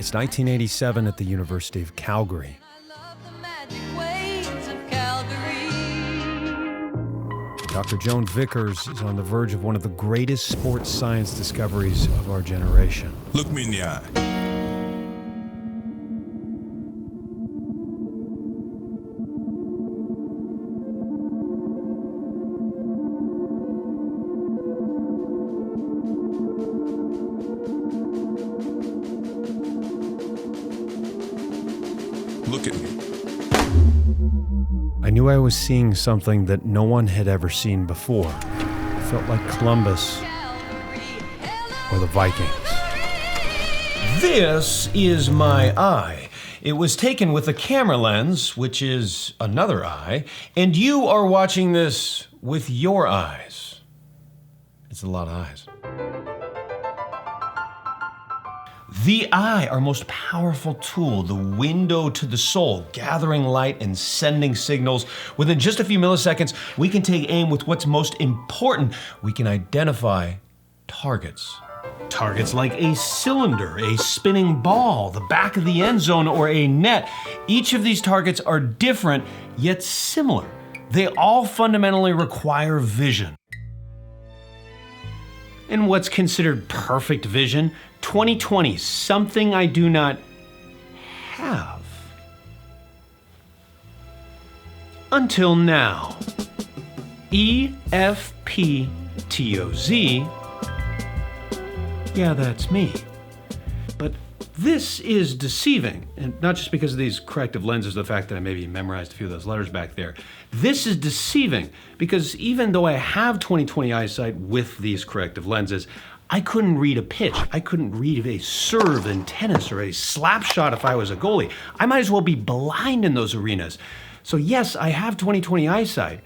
It's 1987 at the University of Calgary. Dr. Joan Vickers is on the verge of one of the greatest sports science discoveries of our generation. Look me in the eye. Look at me. I knew I was seeing something that no one had ever seen before. It felt like Columbus or the Vikings. This is my eye. It was taken with a camera lens, which is another eye, and you are watching this with your eyes. It's a lot of eyes. The eye, our most powerful tool, the window to the soul, gathering light and sending signals. Within just a few milliseconds, we can take aim with what's most important. We can identify targets. Targets like a cylinder, a spinning ball, the back of the end zone, or a net. Each of these targets are different, yet similar. They all fundamentally require vision. And what's considered perfect vision? 2020, something I do not have. Until now. EFPTOZ. Yeah, that's me. But this is deceiving, and not just because of these corrective lenses, the fact that I maybe memorized a few of those letters back there. This is deceiving because even though I have 20/20 eyesight with these corrective lenses, I couldn't read a pitch. I couldn't read a serve in tennis or a slap shot if I was a goalie. I might as well be blind in those arenas. So yes, I have 20/20 eyesight,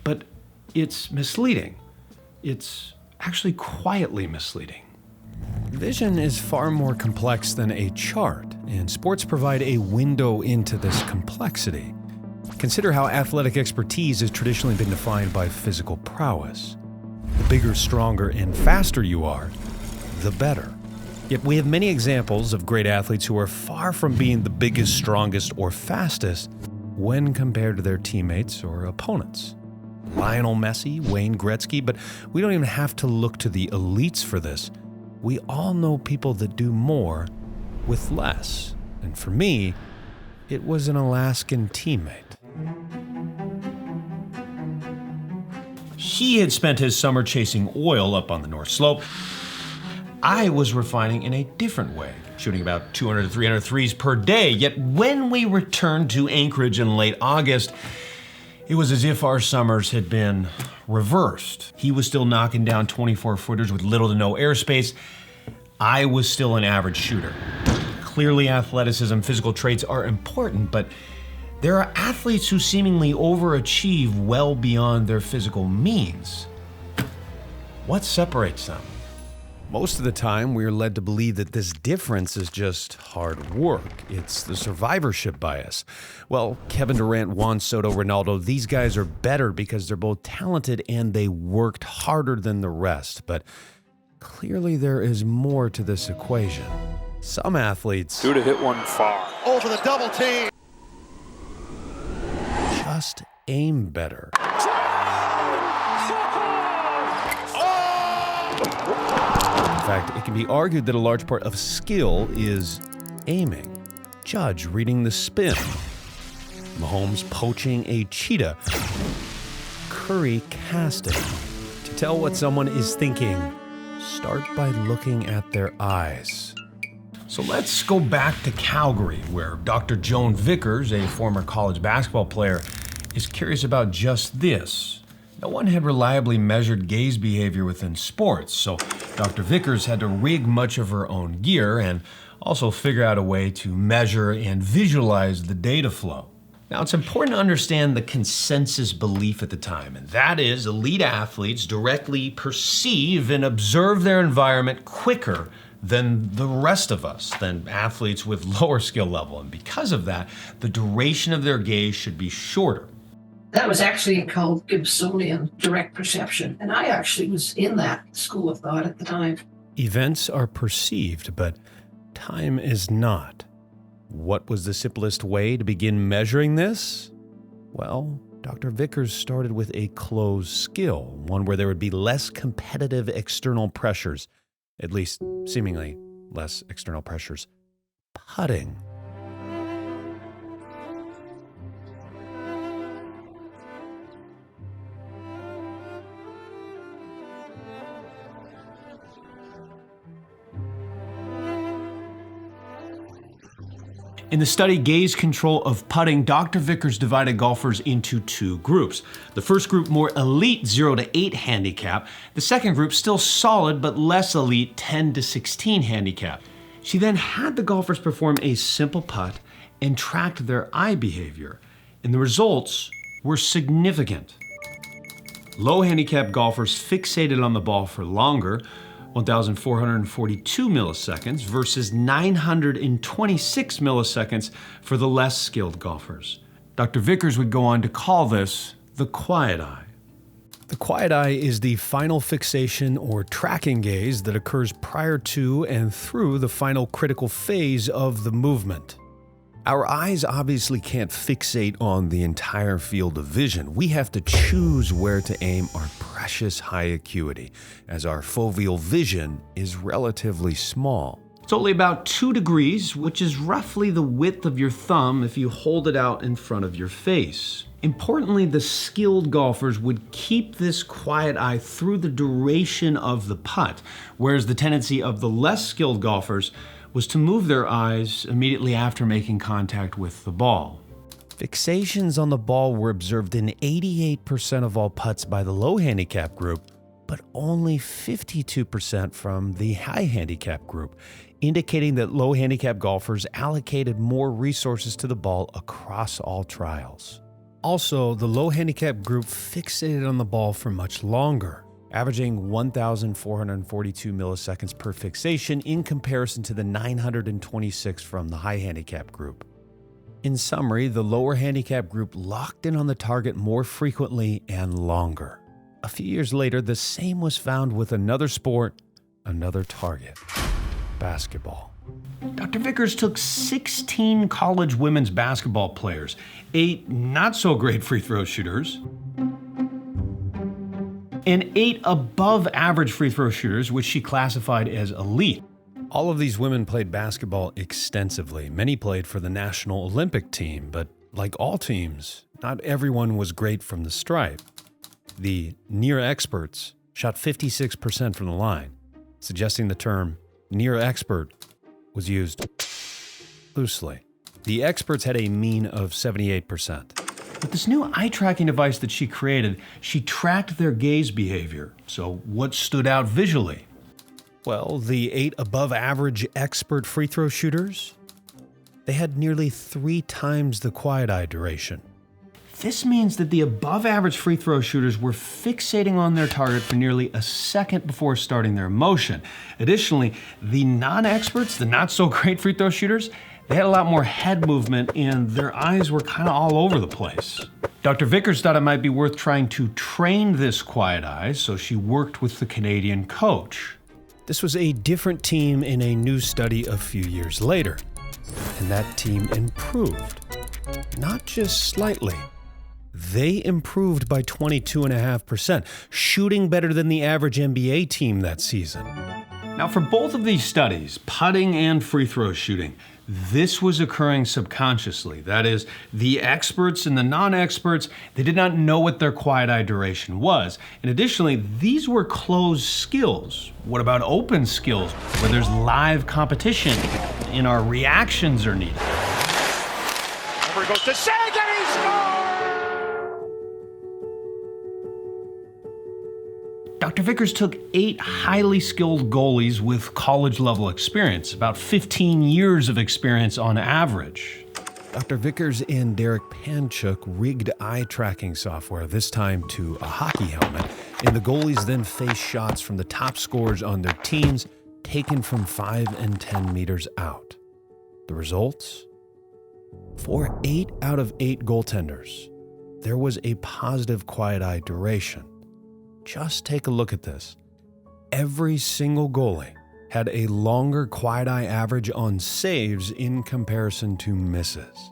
but it's misleading. It's actually quietly misleading. Vision is far more complex than a chart, and sports provide a window into this complexity. Consider how athletic expertise has traditionally been defined by physical prowess. The bigger, stronger, and faster you are, the better. Yet we have many examples of great athletes who are far from being the biggest, strongest, or fastest when compared to their teammates or opponents. Lionel Messi, Wayne Gretzky, but we don't even have to look to the elites for this. We all know people that do more with less. And for me, it was an Alaskan teammate. He had spent his summer chasing oil up on the North Slope. I was refining in a different way, shooting about 200 to 300 threes per day. Yet when we returned to Anchorage in late August, it was as if our summers had been reversed. He was still knocking down 24-footers with little to no airspace. I was still an average shooter. Clearly, athleticism, physical traits are important, but there are athletes who seemingly overachieve well beyond their physical means. What separates them? Most of the time, we are led to believe that this difference is just hard work. It's the survivorship bias. Well, Kevin Durant, Juan Soto, Ronaldo, these guys are better because they're both talented and they worked harder than the rest. But clearly there is more to this equation. Some athletes Duda hit one far. Over the double team. just aim better. In fact, it can be argued that a large part of skill is aiming. Judge reading the spin. Mahomes poaching a cheetah. Curry casting. To tell what someone is thinking, start by looking at their eyes. So let's go back to Calgary, where Dr. Joan Vickers, a former college basketball player, is curious about just this. No one had reliably measured gaze behavior within sports, so Dr. Vickers had to rig much of her own gear and also figure out a way to measure and visualize the data flow. Now, it's important to understand the consensus belief at the time, and that is elite athletes directly perceive and observe their environment quicker than the rest of us, than athletes with lower skill level. And because of that, the duration of their gaze should be shorter. That was actually called Gibsonian direct perception, and I actually was in that school of thought at the time. Events are perceived, but time is not. What was the simplest way to begin measuring this? Well, Dr. Vickers started with a closed skill, one where there would be less competitive external pressures, at least seemingly less external pressures. Putting. In the study Gaze Control of Putting, Dr. Vickers divided golfers into two groups. The first group, more elite 0 to 8 handicap. The second group, still solid but less elite 10 to 16 handicap. She then had the golfers perform a simple putt and tracked their eye behavior. And the results were significant. Low handicap golfers fixated on the ball for longer, 1,442 milliseconds versus 926 milliseconds for the less skilled golfers. Dr. Vickers would go on to call this the quiet eye. The quiet eye is the final fixation or tracking gaze that occurs prior to and through the final critical phase of the movement. Our eyes obviously can't fixate on the entire field of vision. We have to choose where to aim our precious high acuity, as our foveal vision is relatively small. It's only about 2 degrees, which is roughly the width of your thumb if you hold it out in front of your face. Importantly, the skilled golfers would keep this quiet eye through the duration of the putt, whereas the tendency of the less skilled golfers was to move their eyes immediately after making contact with the ball. Fixations on the ball were observed in 88% of all putts by the low handicap group, but only 52% from the high handicap group, indicating that low handicap golfers allocated more resources to the ball across all trials. Also, the low handicap group fixated on the ball for much longer, averaging 1,442 milliseconds per fixation in comparison to the 926 from the high handicap group. In summary, the lower handicap group locked in on the target more frequently and longer. A few years later, the same was found with another sport, another target: basketball. Dr. Vickers took 16 college women's basketball players, 8 not-so-great free throw shooters, and 8 above-average free throw shooters, which she classified as elite. All of these women played basketball extensively. Many played for the National Olympic team, but like all teams, not everyone was great from the stripe. The near experts shot 56% from the line, suggesting the term near expert was used loosely. The experts had a mean of 78%. With this new eye tracking device that she created, she tracked their gaze behavior. So what stood out visually? Well, the 8 above average expert free throw shooters, they had nearly 3 times the quiet eye duration. This means that the above average free throw shooters were fixating on their target for nearly a second before starting their motion. Additionally, the non-experts, the not so great free throw shooters, they had a lot more head movement and their eyes were kind of all over the place. Dr. Vickers thought it might be worth trying to train this quiet eye, so she worked with the Canadian coach. This was a different team in a new study a few years later, and that team improved. Not just slightly. They improved by 22.5%, shooting better than the average NBA team that season. Now, for both of these studies, putting and free throw shooting, this was occurring subconsciously. That is, the experts and the non-experts, they did not know what their quiet eye duration was. And additionally, these were closed skills. What about open skills, where there's live competition and our reactions are needed? Over goes to Sagan, he scores! Dr. Vickers took 8 highly skilled goalies with college-level experience, about 15 years of experience on average. Dr. Vickers and Derek Panchuk rigged eye tracking software, this time to a hockey helmet, and the goalies then faced shots from the top scorers on their teams, taken from 5 and 10 meters out. The results? For 8 out of 8 goaltenders, there was a positive quiet eye duration. Just take a look at this. Every single goalie had a longer quiet eye average on saves in comparison to misses.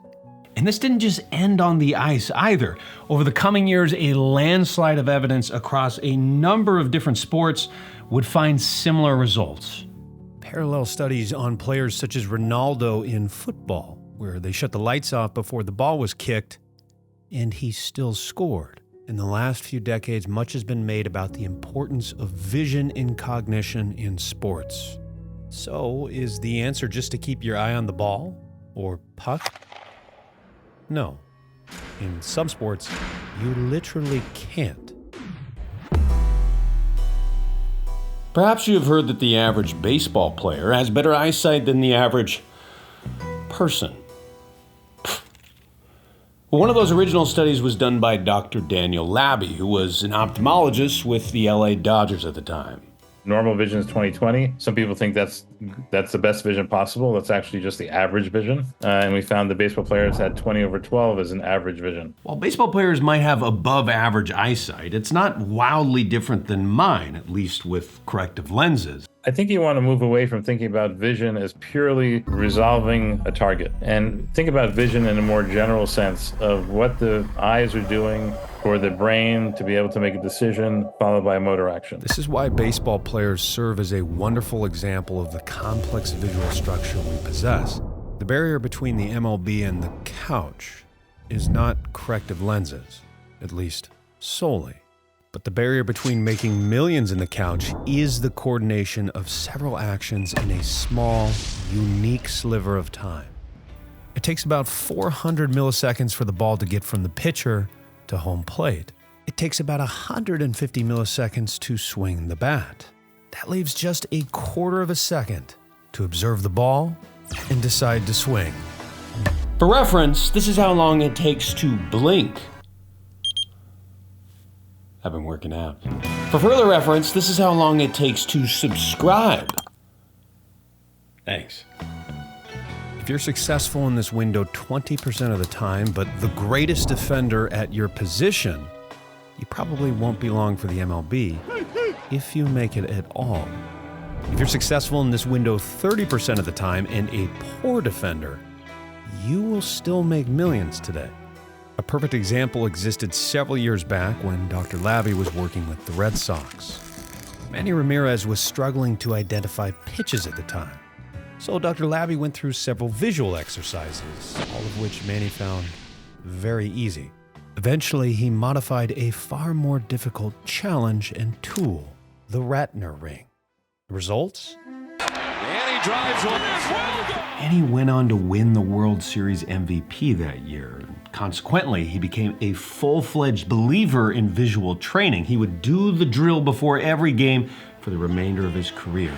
And this didn't just end on the ice either. Over the coming years, a landslide of evidence across a number of different sports would find similar results. Parallel studies on players such as Ronaldo in football, where they shut the lights off before the ball was kicked, and he still scored. In the last few decades, much has been made about the importance of vision in cognition in sports. So, is the answer just to keep your eye on the ball? Or puck? No. In some sports, you literally can't. Perhaps you have heard that the average baseball player has better eyesight than the average person. Well, one of those original studies was done by Dr. Daniel Laby, who was an ophthalmologist with the LA Dodgers at the time. Normal vision is 20/20. Some people think that's the best vision possible. That's actually just the average vision. And we found that baseball players had 20/12 as an average vision. While baseball players might have above average eyesight, it's not wildly different than mine, at least with corrective lenses. I think you want to move away from thinking about vision as purely resolving a target and think about vision in a more general sense of what the eyes are doing for the brain to be able to make a decision followed by a motor action. This is why baseball players serve as a wonderful example of the complex visual structure we possess. The barrier between the MLB and the couch is not corrective lenses, at least solely. But the barrier between making millions in the couch is the coordination of several actions in a small, unique sliver of time. It takes about 400 milliseconds for the ball to get from the pitcher to home plate. It takes about 150 milliseconds to swing the bat. That leaves just a quarter of a second to observe the ball and decide to swing. For reference, this is how long it takes to blink. I've been working out. For further reference, this is how long it takes to subscribe. Thanks. If you're successful in this window 20% of the time, but the greatest defender at your position, you probably won't be long for the MLB, if you make it at all. If you're successful in this window 30% of the time and a poor defender, you will still make millions today. A perfect example existed several years back when Dr. Laby was working with the Red Sox. Manny Ramirez was struggling to identify pitches at the time. So Dr. Laby went through several visual exercises, all of which Manny found very easy. Eventually, he modified a far more difficult challenge and tool, the Ratner ring. The results? And he drives one. And he went on to win the World Series MVP that year. Consequently, he became a full-fledged believer in visual training. He would do the drill before every game for the remainder of his career.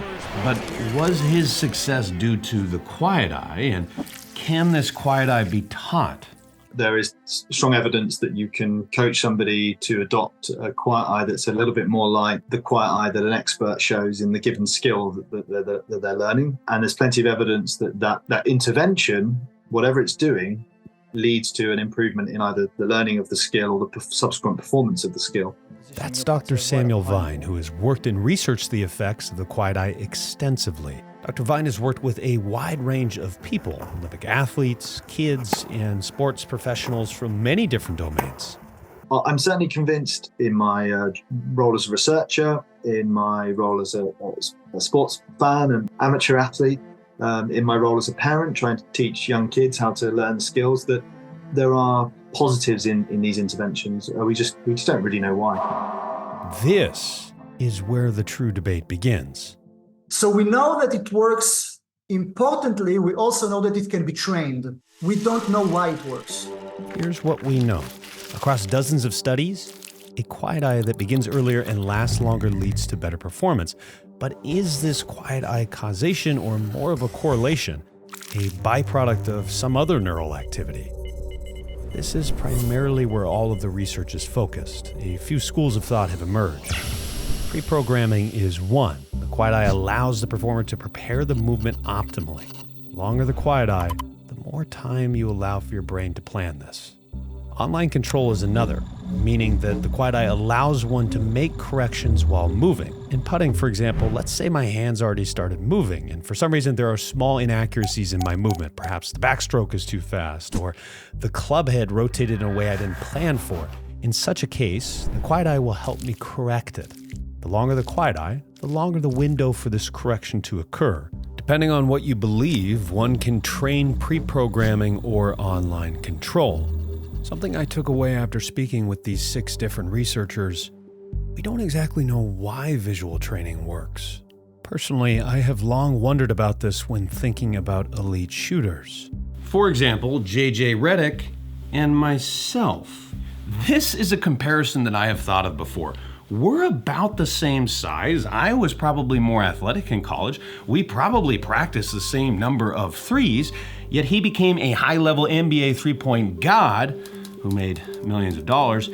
But was his success due to the quiet eye, and can this quiet eye be taught? There is strong evidence that you can coach somebody to adopt a quiet eye that's a little bit more like the quiet eye that an expert shows in the given skill that they're learning. And there's plenty of evidence that intervention, whatever it's doing, leads to an improvement in either the learning of the skill or the subsequent performance of the skill. That's Dr. Samuel Vine, who has worked and researched the effects of the quiet eye extensively. Dr. Vine has worked with a wide range of people, Olympic athletes, kids, and sports professionals from many different domains. I'm certainly convinced in my role as a researcher, in my role as a sports fan and amateur athlete, in my role as a parent trying to teach young kids how to learn skills, that there are positives in these interventions. We just don't really know why. This is where the true debate begins. So we know that it works. Importantly, we also know that it can be trained. We don't know why it works. Here's what we know. Across dozens of studies, a quiet eye that begins earlier and lasts longer leads to better performance. But is this quiet eye causation or more of a correlation, a byproduct of some other neural activity? This is primarily where all of the research is focused. A few schools of thought have emerged. Pre-programming is one. The quiet eye allows the performer to prepare the movement optimally. The longer the quiet eye, the more time you allow for your brain to plan this. Online control is another, meaning that the quiet eye allows one to make corrections while moving. In putting, for example, let's say my hands already started moving, and for some reason there are small inaccuracies in my movement. Perhaps the backstroke is too fast, or the club head rotated in a way I didn't plan for. In such a case, the quiet eye will help me correct it. The longer the quiet eye, the longer the window for this correction to occur. Depending on what you believe, one can train pre-programming or online control. Something I took away after speaking with these 6 different researchers, we don't exactly know why visual training works. Personally, I have long wondered about this when thinking about elite shooters. For example, J.J. Redick and myself. This is a comparison that I have thought of before. We're about the same size. I was probably more athletic in college. We probably practiced the same number of threes, yet he became a high-level NBA three-point god who made millions of dollars,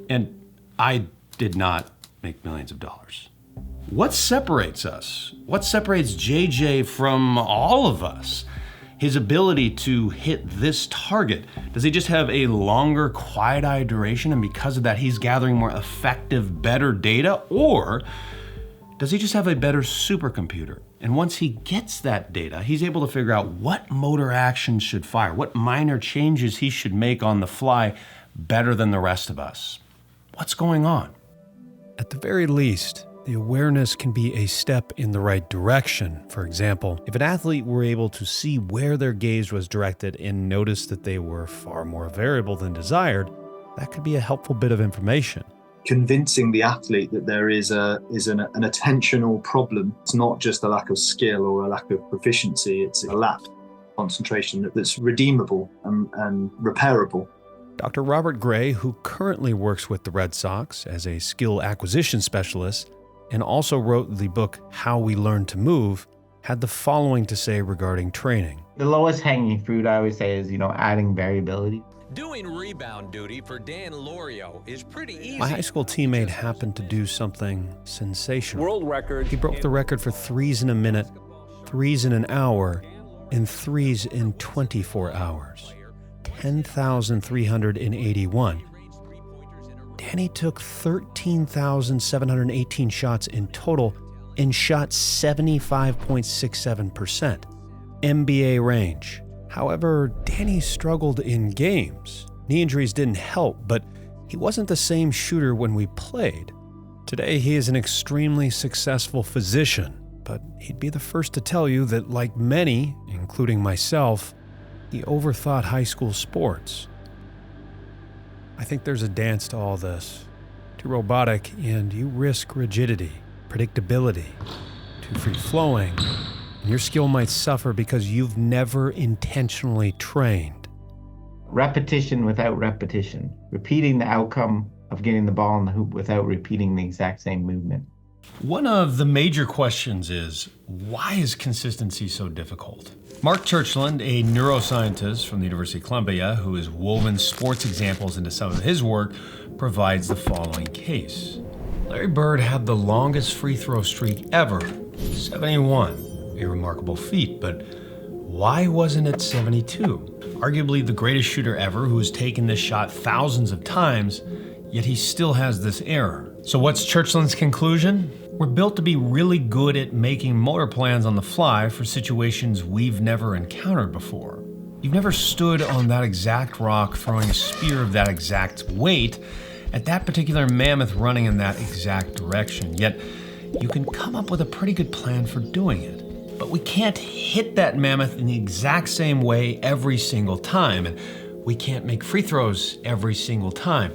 and I did not make millions of dollars. What separates us? What separates JJ from all of us? His ability to hit this target. Does he just have a longer quiet eye duration, and because of that he's gathering more effective, better data? Or does he just have a better supercomputer? And once he gets that data, he's able to figure out what motor actions should fire, what minor changes he should make on the fly better than the rest of us. What's going on? At the very least, the awareness can be a step in the right direction. For example, if an athlete were able to see where their gaze was directed and notice that they were far more variable than desired, that could be a helpful bit of information. Convincing the athlete that there is an attentional problem. It's not just a lack of skill or a lack of proficiency, it's a lack of concentration that's redeemable and repairable. Dr. Robert Gray, who currently works with the Red Sox as a skill acquisition specialist and also wrote the book How We Learn to Move, had the following to say regarding training. The lowest hanging fruit, I always say, is, adding variability. Doing rebound duty for Dan Lorio is pretty easy. My high school teammate happened to do something sensational. World record. He broke the record for threes in a minute, threes in an hour, and threes in 24 hours. 10,381. Danny took 13,718 shots in total and shot 75.67%. NBA range. However, Danny struggled in games. Knee injuries didn't help, but he wasn't the same shooter when we played. Today, he is an extremely successful physician, but he'd be the first to tell you that, like many, including myself, he overthought high school sports. I think there's a dance to all this. Too robotic, and you risk rigidity, predictability. Too free-flowing, and your skill might suffer because you've never intentionally trained. Repetition without repetition. Repeating the outcome of getting the ball in the hoop without repeating the exact same movement. One of the major questions is, why is consistency so difficult? Mark Churchland, a neuroscientist from the University of Columbia who has woven sports examples into some of his work, provides the following case. Larry Bird had the longest free throw streak ever, 71. A remarkable feat, but why wasn't it 72? Arguably the greatest shooter ever who has taken this shot thousands of times, yet he still has this error. So what's Churchland's conclusion? We're built to be really good at making motor plans on the fly for situations we've never encountered before. You've never stood on that exact rock throwing a spear of that exact weight at that particular mammoth running in that exact direction, yet you can come up with a pretty good plan for doing it. But we can't hit that mammoth in the exact same way every single time, and we can't make free throws every single time.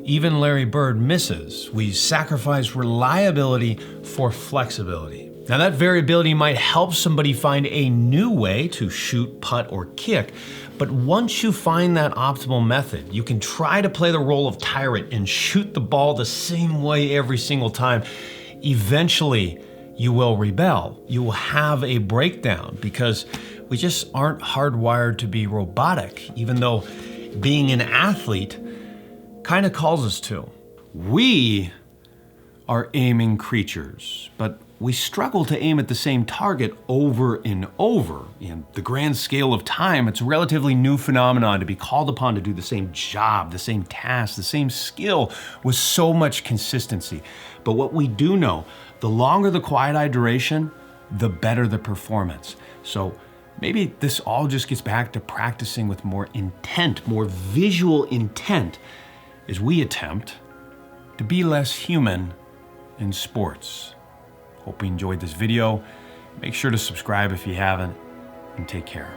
Even Larry Bird misses. We sacrifice reliability for flexibility. Now that variability might help somebody find a new way to shoot, putt, or kick, but once you find that optimal method, you can try to play the role of tyrant and shoot the ball the same way every single time. Eventually, you will rebel. You will have a breakdown because we just aren't hardwired to be robotic, even though being an athlete kind of calls us to. We are aiming creatures, but we struggle to aim at the same target over and over. In the grand scale of time, it's a relatively new phenomenon to be called upon to do the same job, the same task, the same skill with so much consistency. But what we do know, the longer the quiet eye duration, the better the performance. So maybe this all just gets back to practicing with more intent, more visual intent, as we attempt to be less human in sports. Hope you enjoyed this video. Make sure to subscribe if you haven't, and take care.